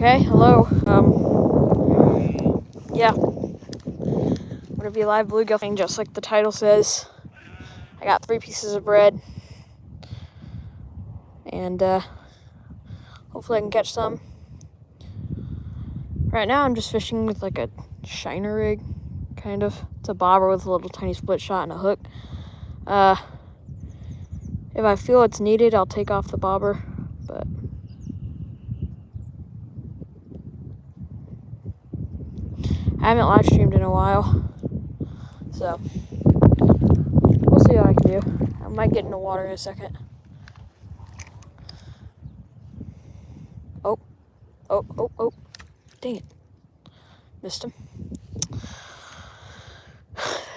Okay, hello. Yeah, I'm gonna be live bluegill thing, just like the title says. I got 3 pieces of bread, and hopefully I can catch some. Right now, I'm just fishing with like a shiner rig, kind of. It's a bobber with a little tiny split shot and a hook. If I feel it's needed, I'll take off the bobber, but I haven't live streamed in a while, so we'll see what I can do. I might get in the water in a second. Oh, dang it. Missed him.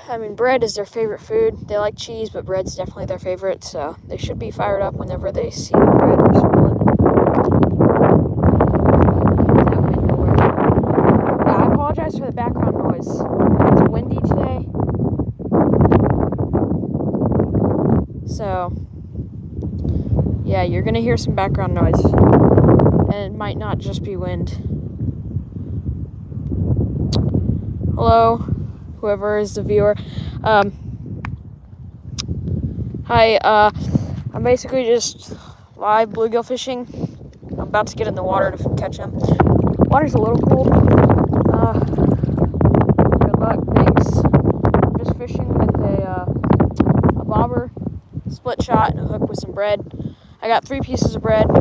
I mean, bread is their favorite food. They like cheese, but bread's definitely their favorite, so they should be fired up whenever they see the bread or smell it. That wind nowhere. Yeah, I apologize for the background noise. It's windy today. So, yeah, you're gonna hear some background noise. And it might not just be wind. Hello, whoever is the viewer. Hi, I'm basically just live bluegill fishing. I'm about to get in the water to catch them. Water's a little cold. Good luck, thanks. I'm just fishing with a bobber, split shot, and a hook with some bread. I got 3 pieces of bread. If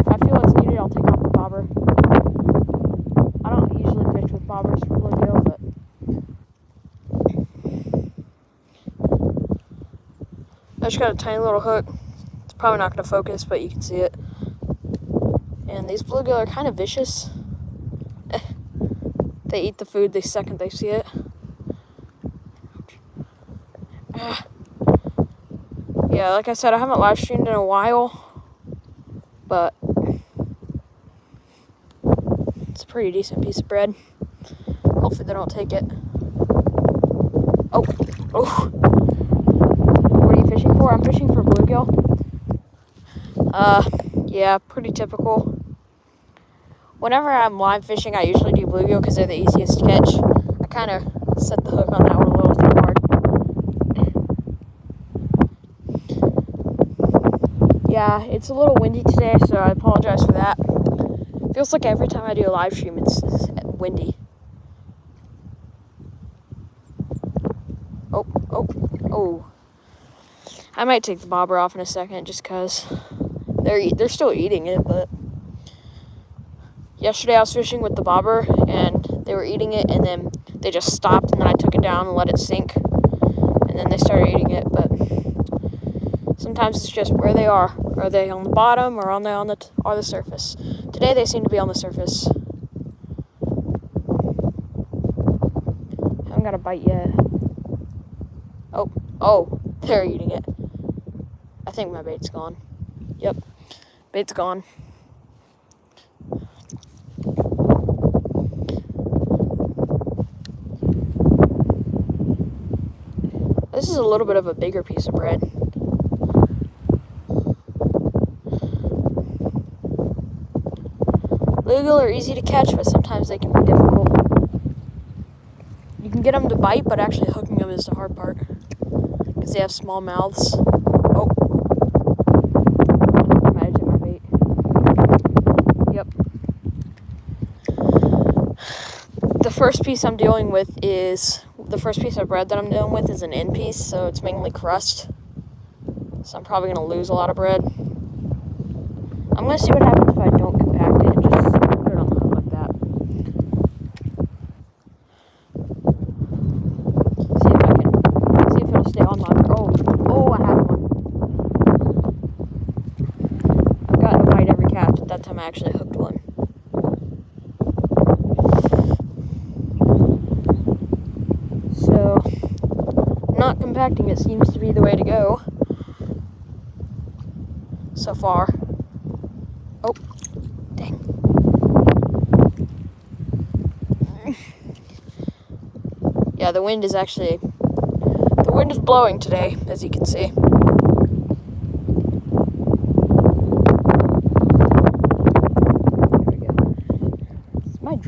I feel it's needed, I'll take off the bobber. I don't usually fish with bobbers for bluegill, but I just got a tiny little hook. It's probably not going to focus, but you can see it. And these bluegill are kind of vicious. They eat the food the second they see it. Yeah, like I said, I haven't live streamed in a while, but it's a pretty decent piece of bread. Hopefully they don't take it. Oh. What are you fishing for? I'm fishing for bluegill. Yeah, pretty typical. Whenever I'm live fishing, I usually do bluegill because they're the easiest to catch. I kind of set the hook on that one a little too hard. Yeah, it's a little windy today, so I apologize for that. Feels like every time I do a live stream, it's windy. Oh. I might take the bobber off in a second just because they're still eating it, but yesterday I was fishing with the bobber and they were eating it, and then they just stopped, and then I took it down and let it sink, and then they started eating it. But sometimes it's just where they are. Are they on the bottom or on the surface? Today they seem to be on the surface. Haven't got a bite yet. Oh, they're eating it. I think my bait's gone. Yep, bait's gone. This is a little bit of a bigger piece of bread. Bluegill are easy to catch, but sometimes they can be difficult. You can get them to bite, but actually hooking them is the hard part because they have small mouths. Oh, I might have took my bait. Yep. The first piece of bread that I'm dealing with is an end piece, so it's mainly crust. So I'm probably going to lose a lot of bread. I'm going to see what happens if I don't compact it and just put it on the hook like that. See if it'll stay on my... Oh, I have one. I've gotten a bite every cast, but that time I actually hooked one. So, not compacting it seems to be the way to go so far. Oh, dang. Yeah, the wind is blowing today, as you can see.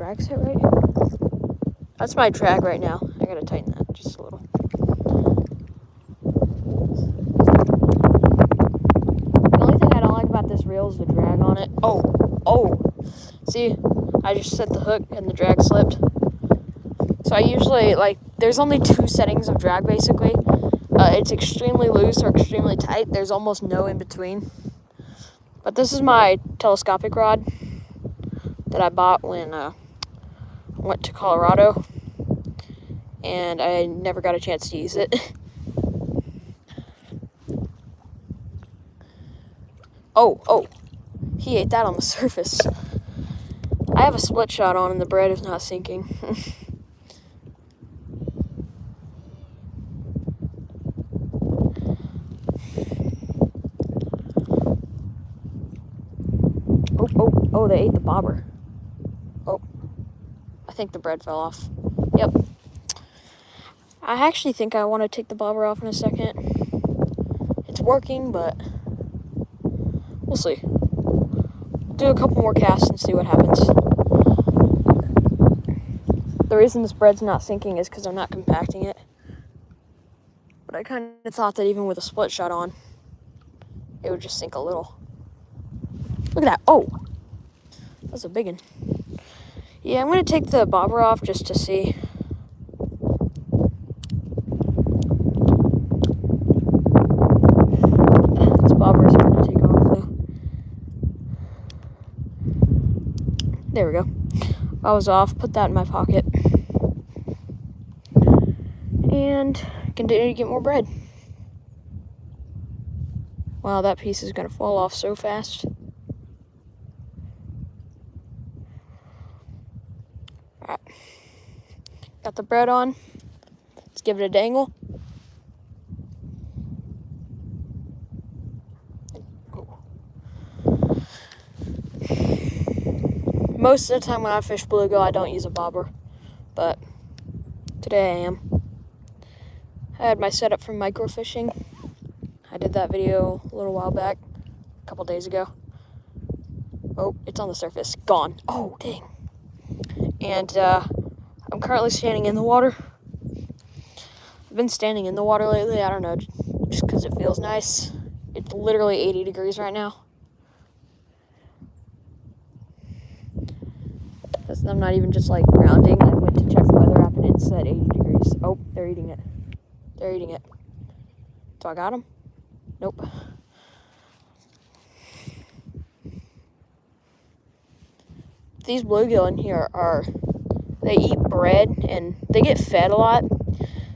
drag set right? That's my drag right now. I gotta tighten that just a little. The only thing I don't like about this reel is the drag on it. Oh! See, I just set the hook and the drag slipped. So I usually, there's only 2 settings of drag basically. It's extremely loose or extremely tight. There's almost no in between. But this is my telescopic rod that I bought when I went to Colorado. And I never got a chance to use it. Oh, he ate that on the surface. I have a split shot on and the bread is not sinking. Oh, they ate the bobber. Oh, I think the bread fell off. Yep. I actually think I want to take the bobber off in a second. It's working, but we'll see. Do a couple more casts and see what happens. The reason this bread's not sinking is because I'm not compacting it. But I kind of thought that even with a split shot on, it would just sink a little. Look at that. Oh, that's a big one. Yeah, I'm going to take the bobber off just to see. This bobber is going to take off though. There we go. I was off. Put that in my pocket. And continue to get more bread. Wow, that piece is going to fall off so fast. Alright. Got the bread on. Let's give it a dangle. Most of the time when I fish bluegill, I don't use a bobber. But today I am. I had my setup for microfishing. I did that video a little while back, a couple days ago. Oh, it's on the surface. Gone. Oh, dang. And I'm currently standing in the water. I've been standing in the water lately. I don't know, just because it feels nice. It's literally 80 degrees right now. I'm not even just rounding. I went to check the weather app and it said 80 degrees. Oh, they're eating it. They're eating it. So I got them? Nope. These bluegill in here they eat bread and they get fed a lot.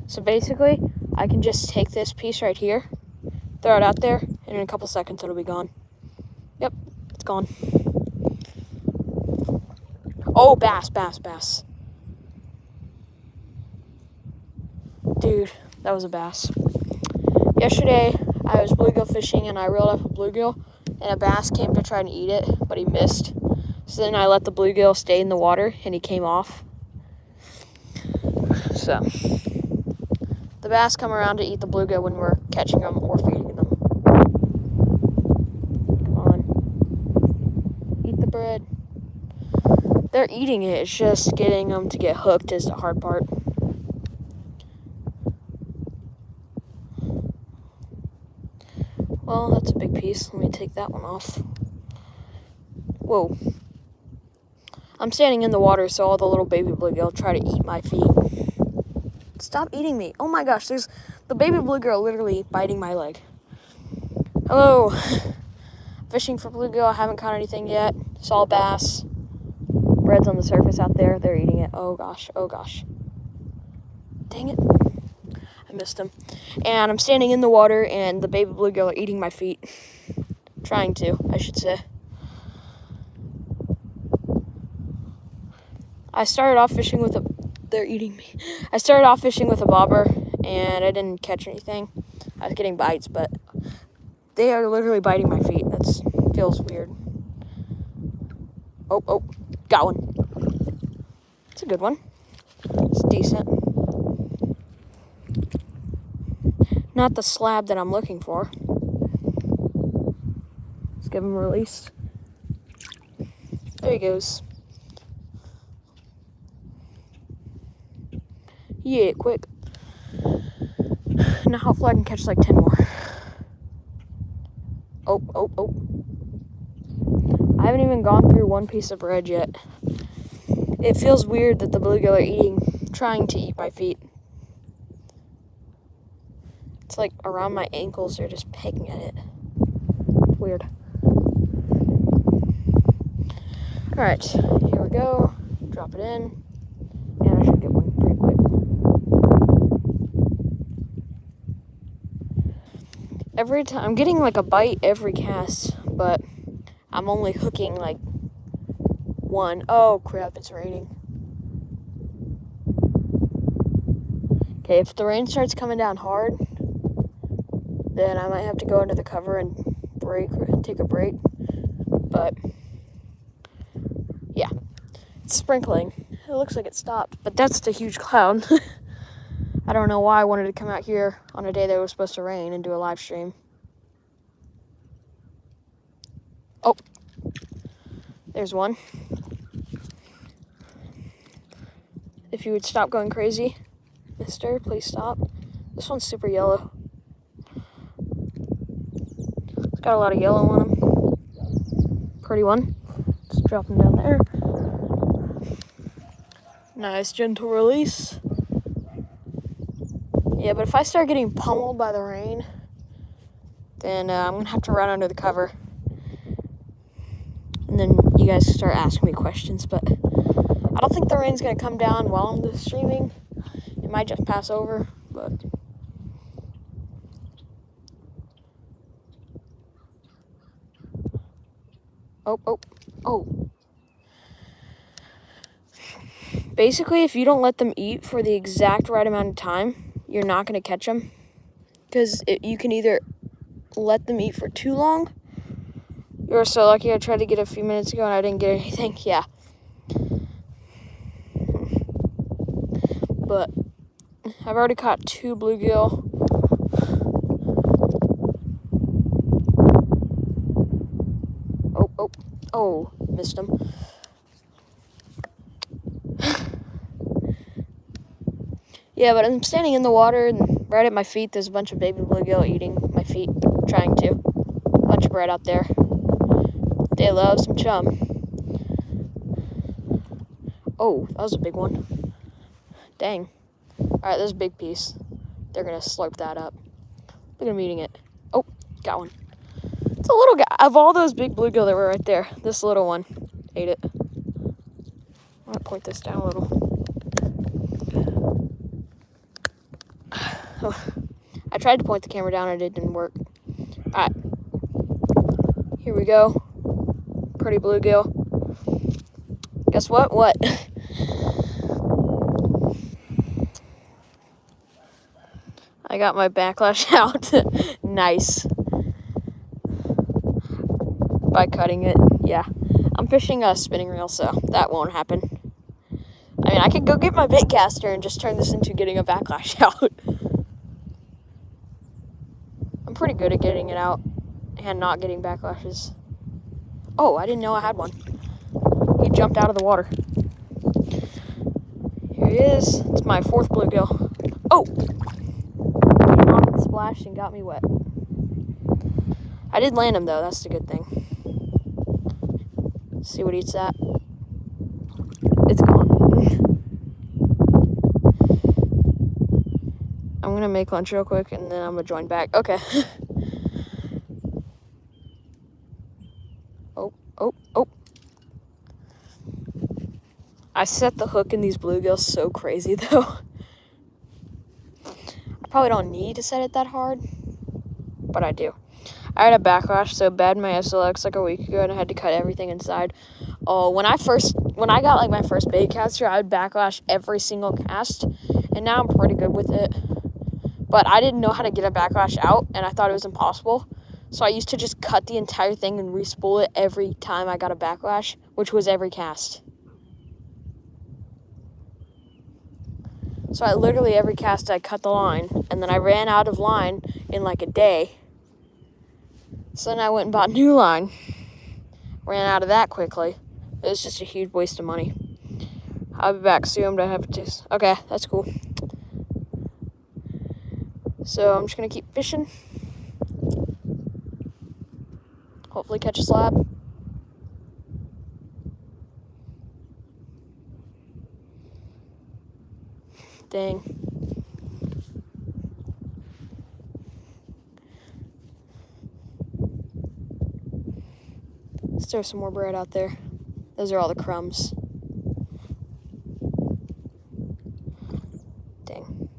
So basically, I can just take this piece right here, throw it out there, and in a couple seconds it'll be gone. Yep, it's gone. Oh, bass. Dude, that was a bass. Yesterday, I was bluegill fishing and I reeled up a bluegill and a bass came to try and eat it, but he missed. So then I let the bluegill stay in the water and he came off. So, the bass come around to eat the bluegill when we're catching them or feeding them. Come on. Eat the bread. They're eating it, it's just getting them to get hooked is the hard part. Well, that's a big piece. Let me take that one off. Whoa. I'm standing in the water, so all the little baby bluegill try to eat my feet. Stop eating me. Oh my gosh, there's the baby bluegill literally biting my leg. Hello. Fishing for bluegill. I haven't caught anything yet. Saw a bass. Bread's on the surface out there. They're eating it. Oh gosh. Dang it. I missed them. And I'm standing in the water, and the baby bluegill are eating my feet. Trying to, I should say. I started off fishing with a... They're eating me. I started off fishing with a bobber, and I didn't catch anything. I was getting bites, but they are literally biting my feet. That feels weird. Oh, got one. It's a good one. It's decent. Not the slab that I'm looking for. Let's give him a release. There he goes. He ate it quick. Now hopefully I can catch like 10 more. Oh. I haven't even gone through one piece of bread yet. It feels weird that the bluegill are trying to eat my feet. It's like around my ankles, they're just pecking at it. Weird. Alright, here we go. Drop it in. And I should get one pretty quick. Every time, I'm getting like a bite every cast, but I'm only hooking like one. Oh crap, it's raining. Okay, if the rain starts coming down hard, then I might have to go into the cover and take a break. But yeah, it's sprinkling. It looks like it stopped, but that's the huge cloud. I don't know why I wanted to come out here on a day that it was supposed to rain and do a live stream. Oh, there's one. If you would stop going crazy, mister, please stop. This one's super yellow. It's got a lot of yellow on him. Pretty one. Just drop him down there. Nice gentle release. Yeah, but if I start getting pummeled by the rain, then I'm going to have to run under the cover. And then you guys start asking me questions, but I don't think the rain's going to come down while I'm streaming. It might just pass over, but... Oh. Basically, if you don't let them eat for the exact right amount of time, you're not going to catch them. Because you can either let them eat for too long. You were so lucky. I tried to get a few minutes ago and I didn't get anything. Yeah. But I've already caught 2 bluegill. Oh, missed him. Yeah, but I'm standing in the water, and right at my feet, there's a bunch of baby bluegill eating my feet, trying to. Bunch of bread out there. They love some chum. Oh, that was a big one. Dang. Alright, there's a big piece. They're going to slurp that up. Look at them eating it. Oh, got one. It's a little guy. Of all those big bluegill that were right there, this little one ate it. I'm going to point this down a little. I tried to point the camera down and it didn't work. Alright. Here we go. Pretty bluegill. Guess what? What? I got my backlash out. Nice. By cutting it. Yeah. I'm fishing a spinning reel, so that won't happen. I mean, I could go get my bait caster and just turn this into getting a backlash out. I'm pretty good at getting it out and not getting backlashes. Oh, I didn't know I had one. He jumped out of the water. Here he is. It's my 4th bluegill. Oh! Came off and splashed and got me wet. I did land him, though. That's the good thing. See what eats that. It's gone. I'm going to make lunch real quick, and then I'm going to join back. Okay. Oh. I set the hook in these bluegills so crazy, though. I probably don't need to set it that hard, but I do. I had a backlash so bad in my SLX like a week ago, and I had to cut everything inside. Oh, when I got like my first bait caster, I would backlash every single cast, and now I'm pretty good with it. But I didn't know how to get a backlash out, and I thought it was impossible. So I used to just cut the entire thing and re-spool it every time I got a backlash, which was every cast. So I literally, every cast, I cut the line, and then I ran out of line in like a day. So then I went and bought new line. Ran out of that quickly. It was just a huge waste of money. I'll be back soon, but I have to... Okay, that's cool. So I'm just gonna keep fishing. Hopefully catch a slab. Dang. Let's throw some more bread out there. Those are all the crumbs. Dang.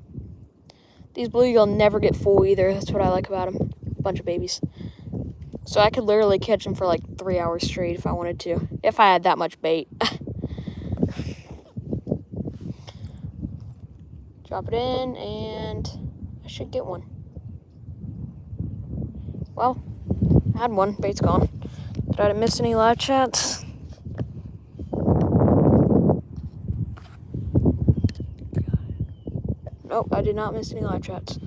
These bluegill never get full either. That's what I like about them. A bunch of babies. So I could literally catch them for like 3 hours straight if I wanted to. If I had that much bait. Drop it in, and I should get one. Well, I had one. Bait's gone. Did I miss any live chats? Nope, I did not miss any live chats.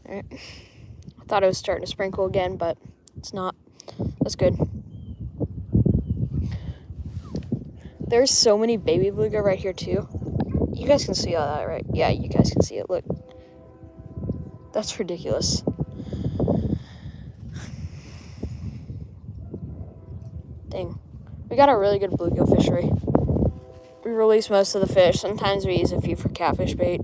Alright. I thought it was starting to sprinkle again, but it's not. That's good. There's so many baby bluegill right here too. You guys can see all that, right? Yeah, you guys can see it. Look. That's ridiculous. Dang. We got a really good bluegill fishery. We release most of the fish. Sometimes we use a few for catfish bait.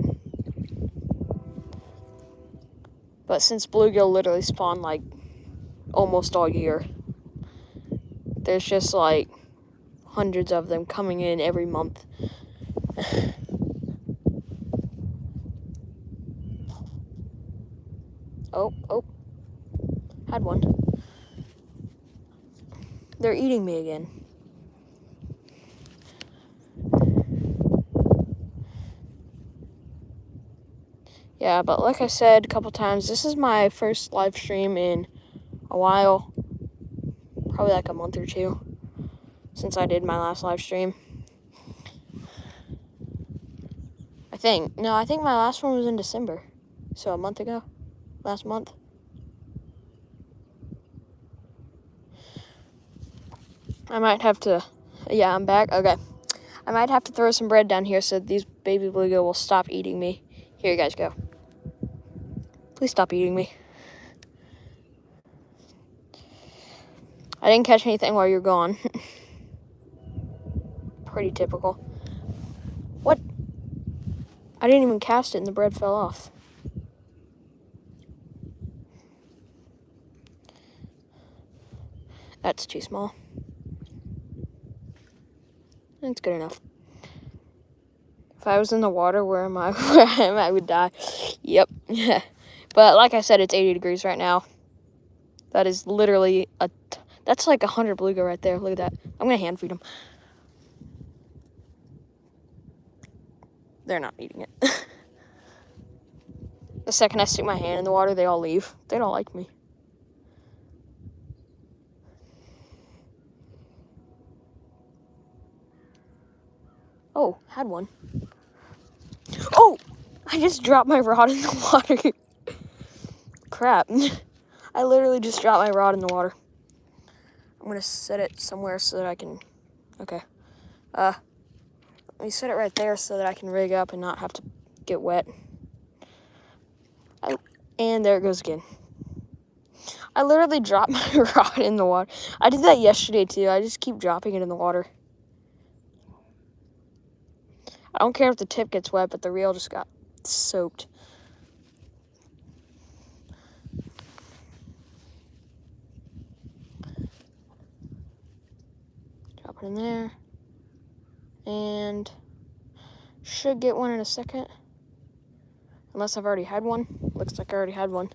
But since bluegill literally spawn like almost all year, there's just like hundreds of them coming in every month. Oh, had one. They're eating me again. Yeah, but like I said a couple times, this is my first live stream in a while. Probably like a month or two since I did my last live stream. I think my last one was in December. So a month ago. Last month. I might have to, yeah, I'm back. Okay. I might have to throw some bread down here so these baby bluegill will stop eating me. Here you guys go. Please stop eating me. I didn't catch anything while you were gone. Pretty typical. What? I didn't even cast it and the bread fell off. That's too small. It's good enough. If I was in the water, where am I? Where I am, I would die. Yep. But like I said, it's 80 degrees right now. That is literally that's like 100 bluegill right there. Look at that. I'm gonna hand feed them. They're not eating it. The second I stick my hand in the water, they all leave. They don't like me. Oh, had one. Oh, I just dropped my rod in the water. Crap. I literally just dropped my rod in the water. I'm going to set it somewhere so that I can... Okay. Let me set it right there so that I can rig up and not have to get wet. And there it goes again. I literally dropped my rod in the water. I did that yesterday too. I just keep dropping it in the water. I don't care if the tip gets wet, but the reel just got soaked. Drop it in there. And should get one in a second. Unless I've already had one. Looks like I already had one.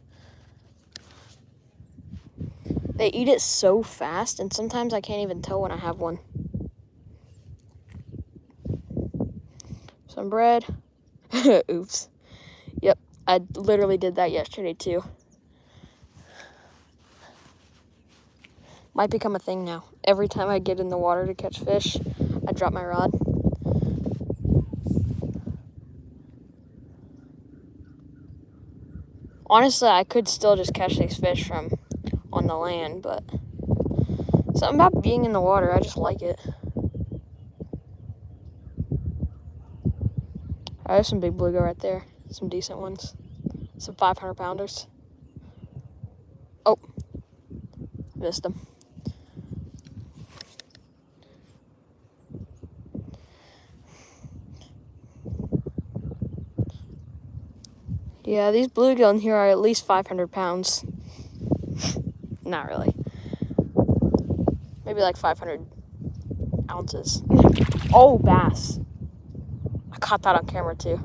They eat it so fast, and sometimes I can't even tell when I have one. Some bread. Oops. Yep, I literally did that yesterday too. Might become a thing now. Every time I get in the water to catch fish, I drop my rod. Honestly, I could still just catch these fish from on the land, but something about being in the water, I just like it. There's some big bluegill right there. Some decent ones. Some 500-pounders. Oh, missed them. Yeah, these bluegill in here are at least 500 pounds. Not really. Maybe like 500 ounces. Oh, bass. I caught that on camera too.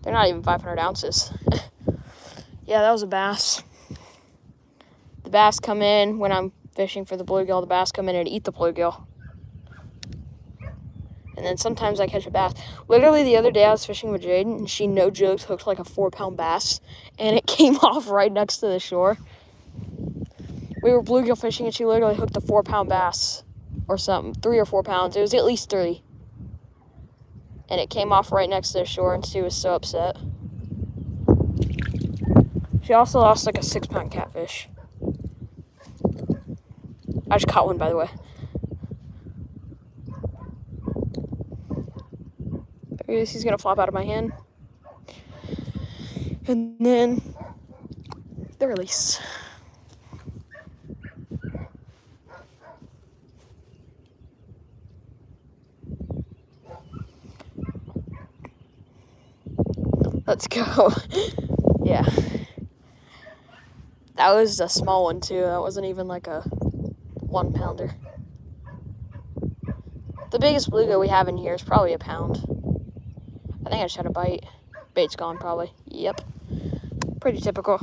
They're not even 500 ounces. Yeah, that was a bass. The bass come in when I'm fishing for the bluegill. The bass come in and eat the bluegill. And then sometimes I catch a bass. Literally the other day I was fishing with Jaden, and she, no jokes, hooked like a 4-pound bass, and it came off right next to the shore. We were bluegill fishing, and she literally hooked a 4-pound bass or something, 3 or 4 pounds. It was at least 3. And it came off right next to the shore, and she was so upset. She also lost like a 6-pound catfish. I just caught one, by the way. There he is. He's going to flop out of my hand. And then the release. Let's go. Yeah. That was a small one, too. That wasn't even like a 1-pounder. The biggest bluegill we have in here is probably a pound. I think I just had a bite. Bait's gone, probably. Yep. Pretty typical.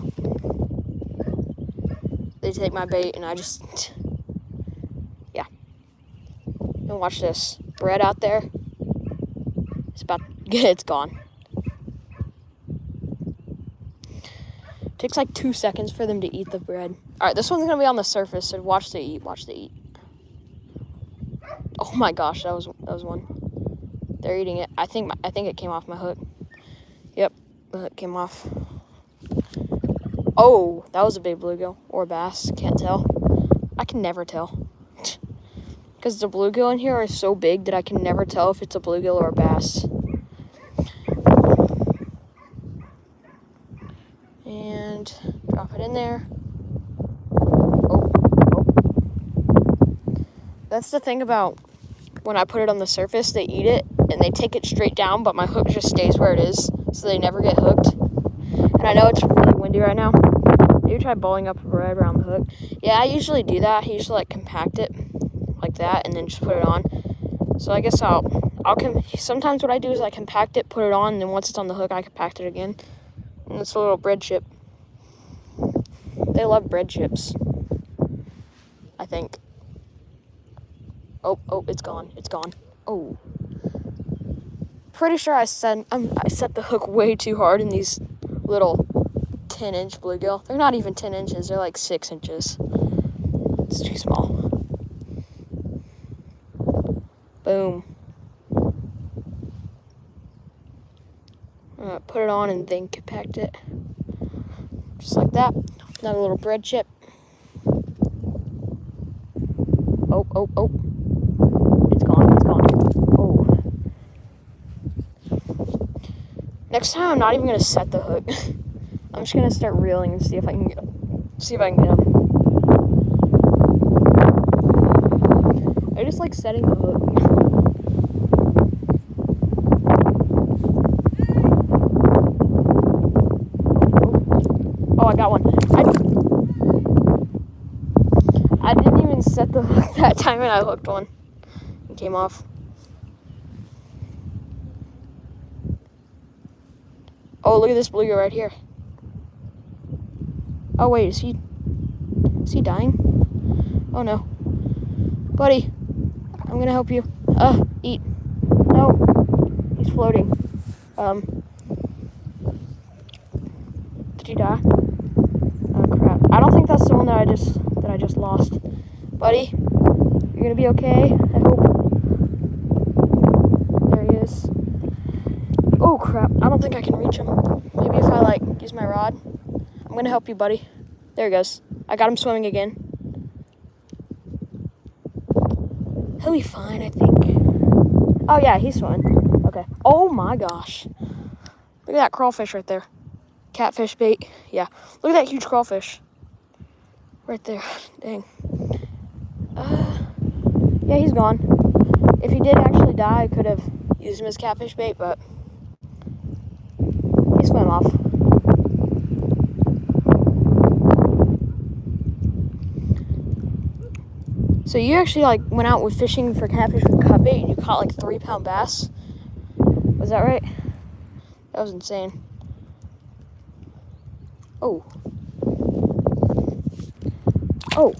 They take my bait, and I just... Yeah. And watch this. Bread out there. It's gone. Takes like 2 seconds for them to eat the bread. All right, this one's gonna be on the surface, so watch they eat. Watch they eat. Oh my gosh, that was one. They're eating it. I think it came off my hook. Yep, the hook came off. Oh, that was a big bluegill or a bass. Can't tell. I can never tell. Because the bluegill in here are so big that I can never tell if it's a bluegill or a bass. And drop it in there. Oh. That's the thing about when I put it on the surface, they eat it and they take it straight down, but my hook just stays where it is, so they never get hooked. And I know it's really windy right now. Maybe try bowling up right around the hook. Yeah, I usually do that. I usually like compact it like that and then just put it on. So I guess sometimes what I do is I compact it, put it on, and then once it's on the hook, I compact it again. And it's a little bread chip. They love bread chips, I think. Oh, it's gone. It's gone. Oh. Pretty sure I set the hook way too hard in these little 10-inch bluegill. They're not even 10 inches. They're like 6 inches. It's too small. Boom. I'm gonna put it on and then compact it. Just like that. Another little bread chip. Oh. It's gone. Oh. Next time, I'm not even going to set the hook. I'm just going to start reeling and see if I can get him. I just like setting the hook. Oh, I got one. I didn't even set the hook that time, and I hooked one. It came off. Oh, look at this bluegill right here. Oh, wait, is he dying? Oh, no. Buddy, I'm gonna help you. Eat. No, he's floating. Did he die? Oh, crap. I don't think that's the one that I just lost. Buddy, you're gonna be okay, I hope. There he is. Oh, crap. I don't think I can reach him. Maybe if I, use my rod. I'm gonna help you, buddy. There he goes. I got him swimming again. He'll be fine, I think. Oh, yeah, he's swimming. Okay. Oh my gosh. Look at that crawfish right there. Catfish bait. Yeah. Look at that huge crawfish. Right there. Dang. Yeah, he's gone. If he did actually die, I could have used him as catfish bait, but he swam off. So you actually like went out with fishing for catfish with cut bait and you caught like 3-pound bass? Was that right? That was insane. Oh. Oh.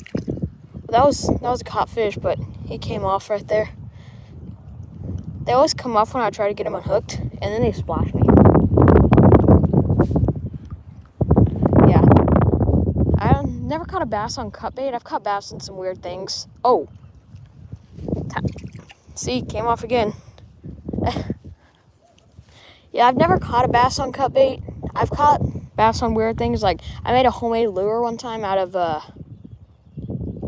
That was a caught fish, but he came off right there. They always come off when I try to get them unhooked, and then they splash me. Yeah. I never caught a bass on cut bait. I've caught bass on some weird things. Oh. See, came off again. Yeah, I've never caught a bass on cut bait. I've caught bass on weird things. Like, I made a homemade lure one time out of,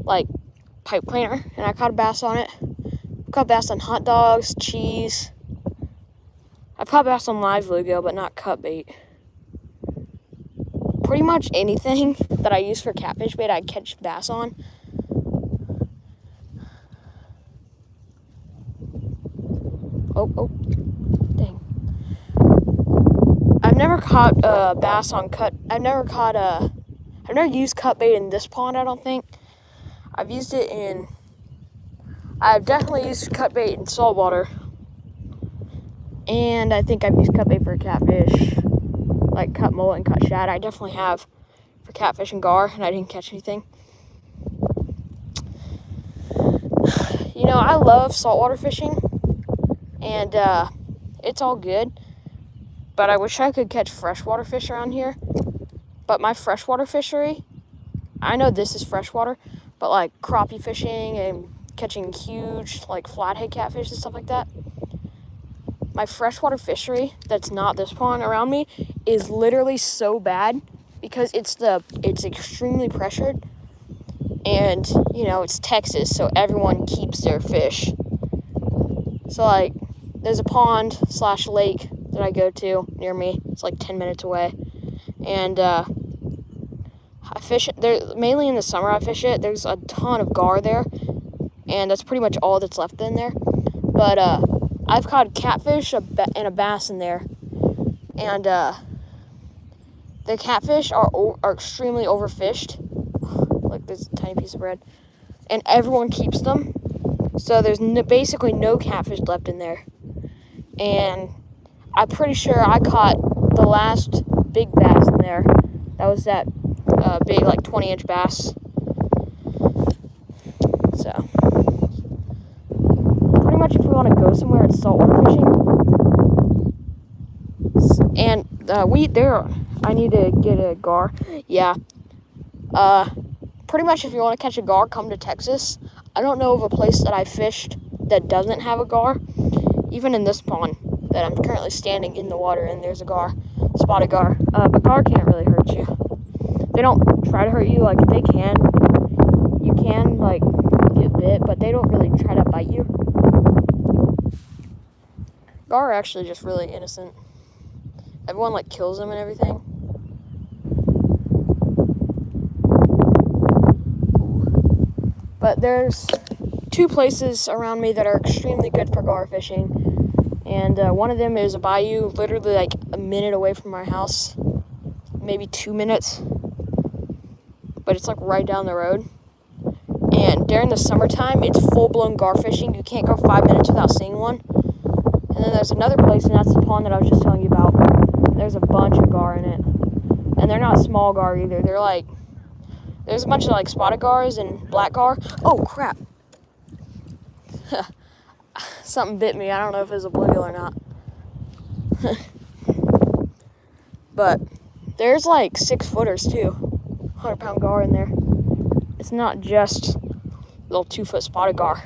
like, pipe cleaner, and I caught a bass on it. I've caught bass on hot dogs, cheese. I've caught bass on live bluegill, but not cut bait. Pretty much anything that I use for catfish bait, I catch bass on. Oh, dang. I've never caught bass on cut. I've never used cut bait in this pond, I don't think. I've definitely used cut bait in saltwater. And I think I've used cut bait for catfish, like cut mullet and cut shad. I definitely have for catfish and gar, and I didn't catch anything. You know, I love saltwater fishing, and it's all good, but I wish I could catch freshwater fish around here. But my freshwater fishery, I know this is freshwater, but like crappie fishing and catching huge like flathead catfish and stuff like that, my freshwater fishery that's not this pond around me is literally so bad because it's extremely pressured, and you know, it's Texas, so everyone keeps their fish. So like there's a pond / lake that I go to near me. It's like 10 minutes away, and I fish it there mainly in the summer. I fish it. There's a ton of gar there, and that's pretty much all that's left in there. But I've caught catfish and a bass in there, and the catfish are extremely overfished. Like there's a tiny piece of bread, and everyone keeps them, so there's basically no catfish left in there. And I'm pretty sure I caught the last big bass in there. That was that big, like 20-inch bass. So pretty much, if we want to go somewhere, it's saltwater fishing. And I need to get a gar. Yeah. Pretty much, if you want to catch a gar, come to Texas. I don't know of a place that I fished that doesn't have a gar. Even in this pond that I'm currently standing in the water, and there's a gar, spotted gar. But gar can't really hurt you. They don't try to hurt you. Like, they can. You can, like, get bit, but they don't really try to bite you. Gar are actually just really innocent. Everyone, like, kills them and everything. But there's 2 places around me that are extremely good for gar fishing. And one of them is a bayou, literally like a minute away from our house. Maybe 2 minutes. But it's like right down the road. And during the summertime, it's full-blown gar fishing. You can't go 5 minutes without seeing one. And then there's another place, and that's the pond that I was just telling you about. There's a bunch of gar in it. And they're not small gar either. They're like, there's a bunch of like spotted gars and black gar. Oh, crap. Something bit me. I don't know if it was a bluegill or not. But there's like 6-footers too. 100-pound gar in there. It's not just little 2-foot spotted gar.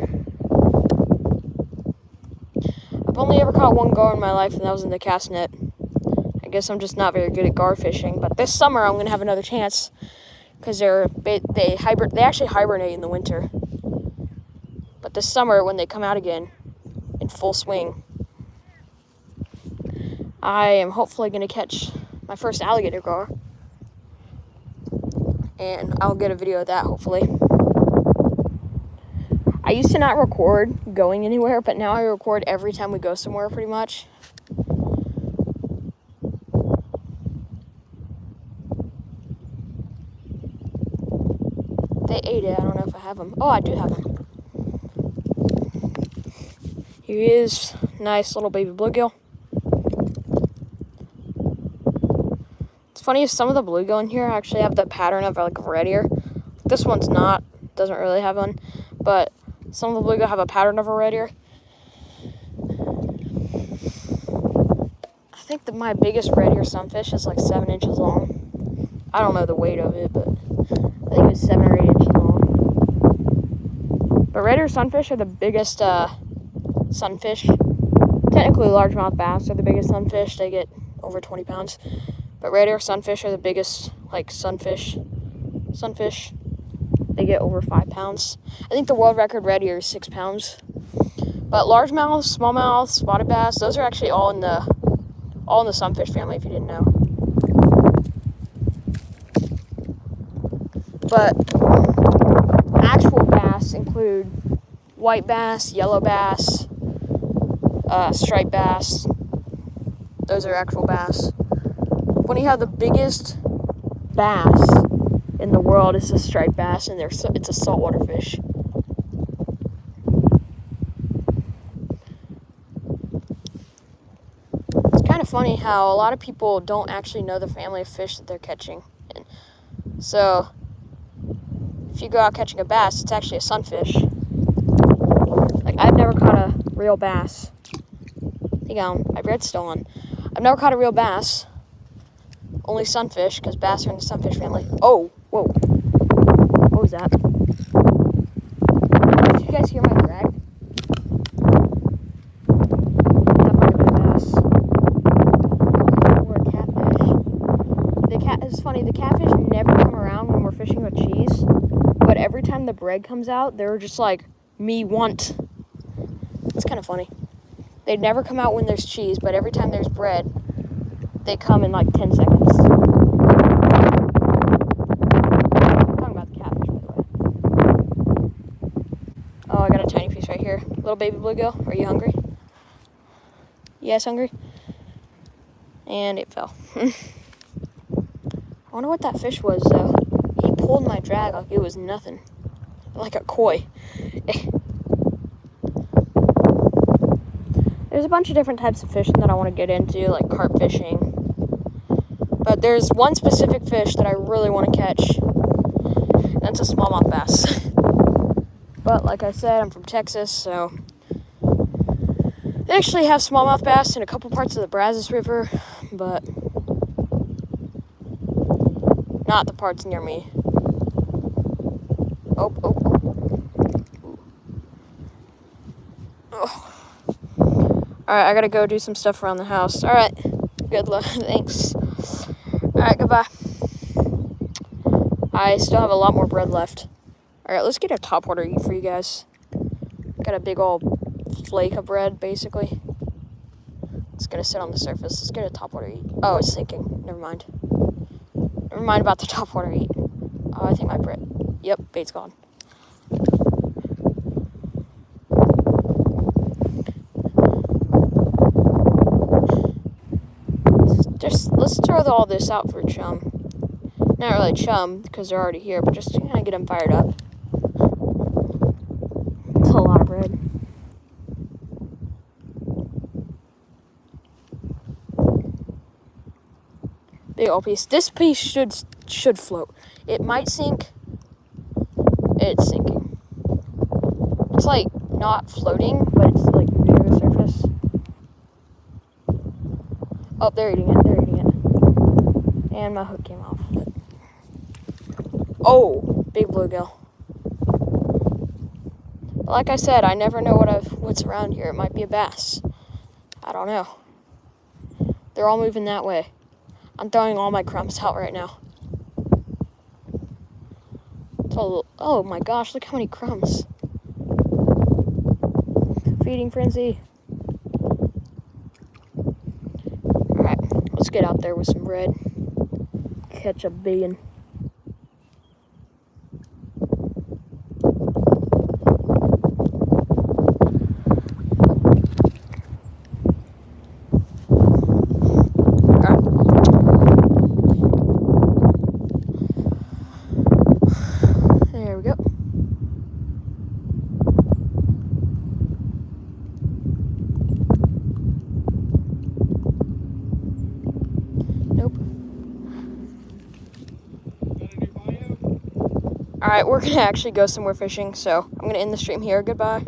I've only ever caught 1 gar in my life, and that was in the cast net. I guess I'm just not very good at gar fishing. But this summer I'm gonna have another chance because they actually hibernate in the winter. But this summer, when they come out again in full swing, I am hopefully going to catch my first alligator gar. And I'll get a video of that, hopefully. I used to not record going anywhere, but now I record every time we go somewhere, pretty much. They ate it. I don't know if I have them. Oh, I do have them. Here he is. Nice little baby bluegill. It's funny, some of the bluegill in here actually have the pattern of like a red ear. This one's not. Doesn't really have one. But some of the bluegill have a pattern of a red ear. I think that my biggest red ear sunfish is like 7 inches long. I don't know the weight of it, but I think it's 7 or 8 inches long. But red ear sunfish are the biggest sunfish. Technically, largemouth bass are the biggest sunfish. They get over 20 pounds. But red ear sunfish are the biggest, like, sunfish. They get over 5 pounds. I think the world record red ear is 6 pounds. But largemouth, smallmouth, spotted bass, those are actually all in the sunfish family, if you didn't know. But actual bass include white bass, yellow bass, striped bass. Those are actual bass. Funny how the biggest bass in the world is a striped bass, and it's a saltwater fish. It's kind of funny how a lot of people don't actually know the family of fish that they're catching. And so, if you go out catching a bass, it's actually a sunfish. Like, I've never caught a real bass. Hang on, my bread's still on. I've never caught a real bass. Only sunfish, because bass are in the sunfish family. Oh, whoa. What was that? Did you guys hear my drag? That might have been a bass. Or a catfish. It's funny, the catfish never come around when we're fishing with cheese. But every time the bread comes out, they're just like, me want. It's kind of funny. They'd never come out when there's cheese, but every time there's bread, they come in like 10 seconds. I'm talking about the catfish, by the way. Oh, I got a tiny piece right here. Little baby bluegill, are you hungry? Yes, hungry? And it fell. I wonder what that fish was, though. He pulled my drag like it was nothing. Like a koi. There's a bunch of different types of fishing that I want to get into, like carp fishing. But there's one specific fish that I really want to catch. And that's a smallmouth bass. But like I said, I'm from Texas, so they actually have smallmouth bass in a couple parts of the Brazos River, but not the parts near me. Oh. Alright, I gotta go do some stuff around the house. Alright, good luck. Thanks. Alright, goodbye. I still have a lot more bread left. Alright, let's get a topwater eat for you guys. Got a big old flake of bread, basically. It's gonna sit on the surface. Let's get a topwater eat. Oh, it's sinking. Never mind. Never mind about the topwater eat. Oh, I think my bread. Yep, bait's gone. Let's throw all this out for chum. Not really chum, because they're already here, but just to kind of get them fired up. It's a lot of bread. Big old piece. This piece should float. It might sink. It's sinking. It's like not floating, but it's like near the surface. Oh, they're eating it. And my hook came off. Oh, big bluegill. But like I said, I never know what's around here. It might be a bass. I don't know. They're all moving that way. I'm throwing all my crumbs out right now. Oh my gosh, look how many crumbs. Feeding frenzy. Let's get out there with some red. Catch a bean. There we go. Nope. Alright, we're gonna actually go somewhere fishing, so I'm gonna end the stream here. Goodbye.